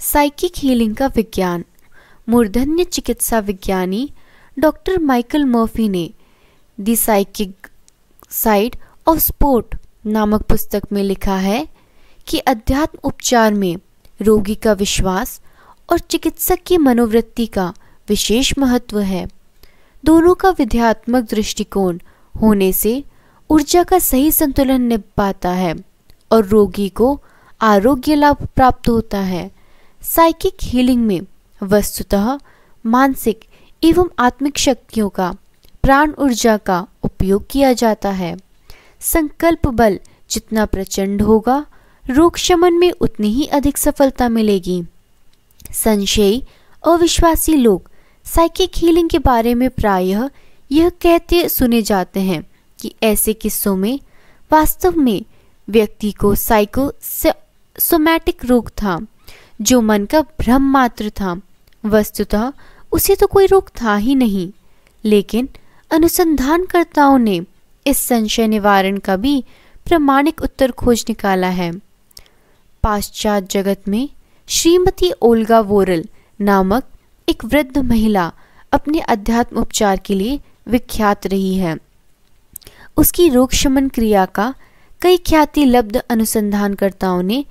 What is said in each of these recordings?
Psychic healing का विज्ञान। मूर्धन्य चिकित्सा विज्ञानी डॉक्टर माइकल मर्फी ने the psychic side of sport नामक पुस्तक में लिखा है कि अध्यात्म उपचार में रोगी का विश्वास और चिकित्सक की मनोवृत्ति का विशेष महत्व है। दोनों का विध्यात्मक दृष्टिकोण होने से ऊर्जा का सही संतुलन निभ पाता है और रोगी को आरोग्य लाभ प्राप्त होता है। साइकिक हीलिंग में वस्तुतः मानसिक एवं आत्मिक शक्तियों का प्राण ऊर्जा का उपयोग किया जाता है। संकल्प बल जितना प्रचंड होगा, रोग शमन में उतनी ही अधिक सफलता मिलेगी। संशयी अविश्वासी लोग साइकिक हीलिंग के बारे में प्रायः यह कहते सुने जाते हैं कि ऐसे किस्सों में वास्तव में व्यक्ति को साइकोसोमैटिक रोग था, जो मन का भ्रम मात्र था। वस्तुतः उसे तो कोई रोग था ही नहीं, लेकिन अनुसंधानकर्ताओं ने इस संशय निवारण का भी प्रामाणिक उत्तर खोज निकाला है। पाश्चात्य जगत में श्रीमती ओल्गा वोरल नामक एक वृद्ध महिला अपने अध्यात्म उपचार के लिए विख्यात रही है। उसकी रोग शमन क्रिया का कई ख्याति लब्ध अनुसंधानकर्ताओं ने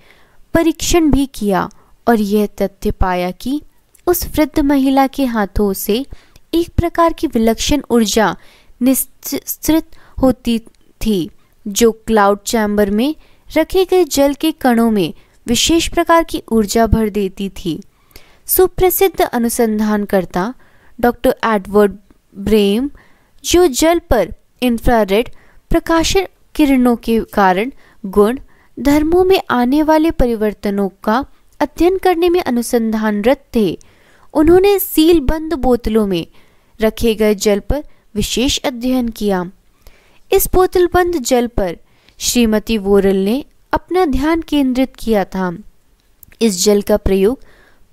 परीक्षण भी किया और यह तथ्य पाया कि उस वृद्ध महिला के हाथों से एक प्रकार की विलक्षण ऊर्जा निस्सृत होती थी, जो क्लाउड चैम्बर में रखे गए जल के कणों में विशेष प्रकार की ऊर्जा भर देती थी। सुप्रसिद्ध अनुसंधानकर्ता डॉक्टर एडवर्ड ब्रेम, जो जल पर इंफ्रारेड प्रकाश किरणों के कारण गुण धर्मों में आने वाले परिवर्तनों का अध्ययन करने में अनुसंधानरत थे, उन्होंने सील बंद बोतलों में रखे गए जल पर विशेष अध्ययन किया। इस बोतलबंद जल पर श्रीमती वोरल ने अपना ध्यान केंद्रित किया था। इस जल का प्रयोग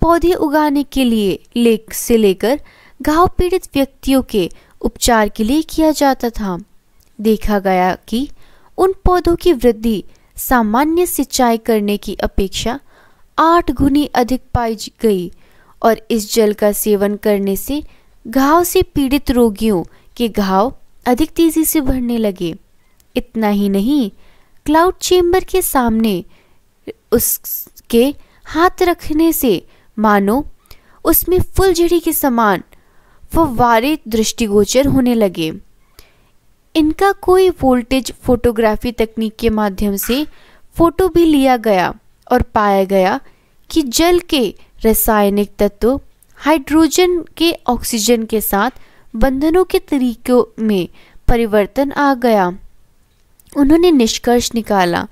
पौधे उगाने के लिए से लेकर घाव पीड़ित व्यक्तियों के उपचार के लिए किया जाता था। देखा गया कि उन पौधों की वृद्धि सामान्य सिंचाई करने की अपेक्षा 8 गुनी अधिक पाई गई और इस जल का सेवन करने से घाव से पीड़ित रोगियों के घाव अधिक तेजी से बढ़ने लगे। इतना ही नहीं, क्लाउड चेंबर के सामने उसके हाथ रखने से मानो उसमें फुलझड़ी के समान फव्वारे दृष्टिगोचर होने लगे। इनका कोई वोल्टेज फोटोग्राफी तकनीक के माध्यम से फोटो भी लिया गया और पाया गया कि जल के रासायनिक तत्व हाइड्रोजन के ऑक्सीजन के साथ बंधनों के तरीकों में परिवर्तन आ गया। उन्होंने निष्कर्ष निकाला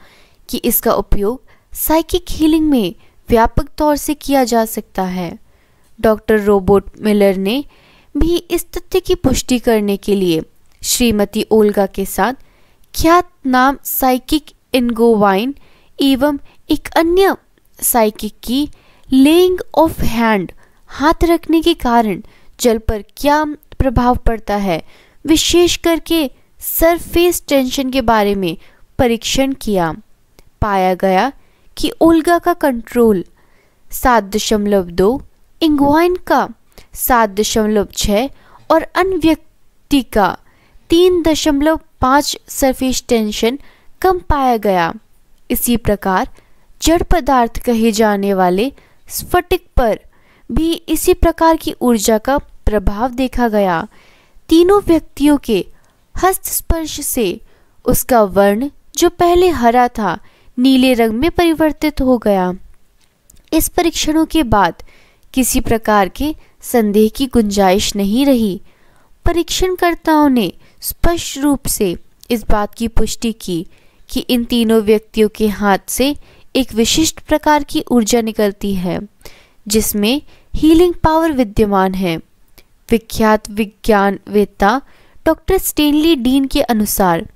कि इसका उपयोग साइकिक हीलिंग में व्यापक तौर से किया जा सकता है। डॉक्टर रॉबर्ट मिलर ने भी इस तथ्य की पुष्टि करने के लिए श्रीमती ओल्गा के साथ ख्यात नाम साइकिक इंगोवाइन एवं एक अन्य साइकिक की लेइंग ऑफ हैंड, हाथ रखने के कारण जल पर क्या प्रभाव पड़ता है, विशेष करके सरफेस टेंशन के बारे में परीक्षण किया। पाया गया कि ओल्गा का कंट्रोल 7.2, इंगवाइन का 7.6 और अन्य व्यक्ति का 3.5 सरफेस टेंशन कम पाया गया। इसी प्रकार जड़ पदार्थ कहे जाने वाले स्फटिक पर भी इसी प्रकार की ऊर्जा का प्रभाव देखा गया। तीनों व्यक्तियों के हस्त स्पर्श से उसका वर्ण, जो पहले हरा था, नीले रंग में परिवर्तित हो गया। इस परीक्षणों के बाद किसी प्रकार के संदेह की गुंजाइश नहीं रही। परीक्षणकर्ताओं ने स्पष्ट रूप से इस बात की पुष्टि की कि इन तीनों व्यक्तियों के हाथ से एक विशिष्ट प्रकार की ऊर्जा निकलती है, जिसमें हीलिंग पावर विद्यमान है। विख्यात विज्ञानवेत्ता डॉक्टर स्टेनली डीन के अनुसार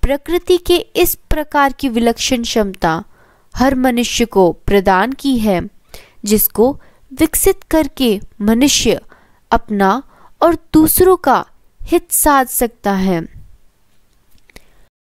प्रकृति के इस प्रकार की विलक्षण क्षमता हर मनुष्य को प्रदान की है, जिसको विकसित करके मनुष्य अपना और दूसरों का हित साध सकता है।